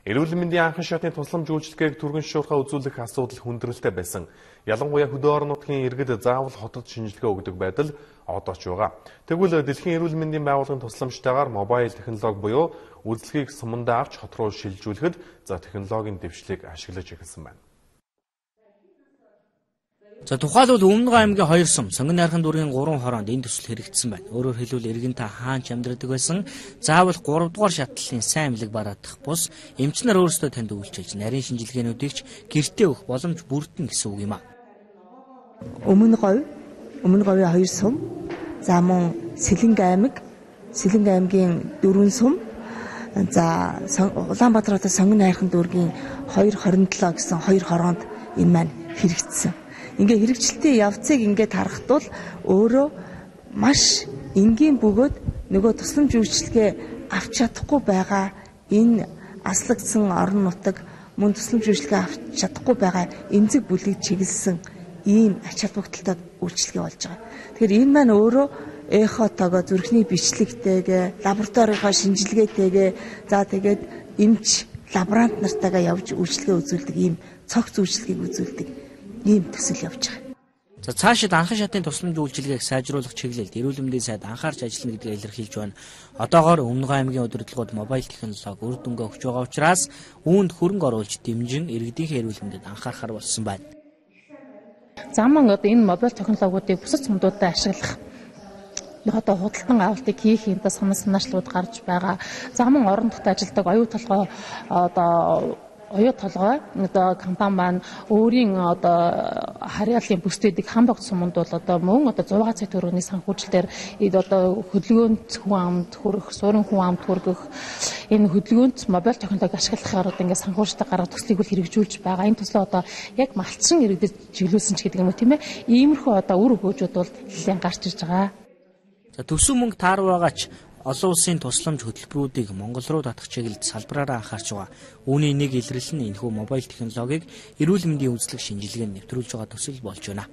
Эрүүл мэндийн анхан шатны тусламж үйлчилгээг түргэн шуурхаа үзүүлэх асуудал хүндрэлтэй байсан. Ялангуяа хөдөө орон нутгийн иргэд заавал хотод шинжилгээ өгдөг байдал одоо ч байгаа. Тэгвэл дэлхийн эрүүл мэндийн байгууллагын тусламжтайгаар мобайл технологи буюу үйлчлэгийг сумандаа авч хот руу шилжүүлэхэд технологийн дэвшлиг ашиглаж эхэлсэн байна. Тухайлбал Өмнөг аймгийн 2 сум, Сонгон найрхан дүүргийн 3 хороонд энэ төсөл хэрэгжсэн байна. Өөрөөр хэлбэл иргэн та хаанч амьдрадаг байсан заавал 3 дугаар шатлалын сайн мэлэг бараадах бус эмч нар өөрсдөө танд үйлчилж нарийн шинжилгээнүүдийг ч гэртээ өгөх боломж бүрдэн гэсэн үг юм а. Өмнөг говийн 2 сум, за мөн Сэлэнг аймгийн 4 сум, за Улаанбаатар хотод Сонгон найрхан дүүргийн 227 гэсэн 2 хороонд энэ маань хэрэгжсэн. Ингээ хэрэгжилтийн явцыг ингээд харахтуул өөрөө маш энгийн бөгөөд нөгөө тусламж үйлчилгээ авч чадахгүй байгаа энэ аслагдсан орон нутаг мөн тусламж үйлчилгээ авч чадахгүй байгаа эмзэг бүлгийг чиглэсэн ийм ач холбогдолтой үйлчилгээ болж байгаа. Тэгэхээр энэ маань өөрөө эхотогоо зүрхний бичлэгтэйгээ, лабораторийнхоо шинжилгээтэйгээ, за тэгээд эмч лаборант нартайгаа явж үйлчилгээ үзүүлдэг ийм цогц үйлчилгээг үзүүлдэг ийм төсөл явж байгаа. Цаашид анхан шатны тусламж үйлчилгээг сайжруулах чиглэлд эрүүл мэндийн сайд анхаарч ажиллана гэдгийг илэрхийлж байна. Одоогоор Өмнөг аймгийн удирдлагууд мобайл технологи үр дүнгээ өгч байгаа учраас үүнд хөрөнгө оруулж дэмжин иргэдийнхээ эрүүл мэндэд анхаарахар болсон байна. Заман одоо энэ мобайл технологиудыг бусад сумдуудад ашиглах одоо худалдан авалтыг хийх юмдаа санаачлууд гарч байгаа. Заман орон нутгад ажилладаг оюу толгой одоо компани маань өөрийн одоо харьяаллын бүсдүүдийг хамбогд суманд бол одоо мөн одоо 6 цаг төгрөгийн санхүүжилтээр одоо хөдөлгөөнт хүн амд хүрэх, суурин хүн амд хүргэх энэ хөдөлгөөнт мобайл технологи ашиглахаар одоо ингээд санхүүжилтөд гаргах төслийг бол хэрэгжүүлж байгаа. Энэ төслөө одоо яг малтсан иргэдэд чиглүүлсэн ч гэдэг юм уу тийм ээ. Иймэрхүү одоо үр өгөөжүүд бол нэлээд гарч ирж байгаа. Төсөв мөнгө тааруу байгаач олон улсын тусламж хөтөлбөрүүдийг Монгол руу татах чиглэлд салбараараа анхаарч байгаа. Үүний нэг илрэл нь энэхүү мобайл технологиг эрүүл мэндийн үзлэг шинжилгээнд нэвтрүүлж байгаа төсөл болж байна.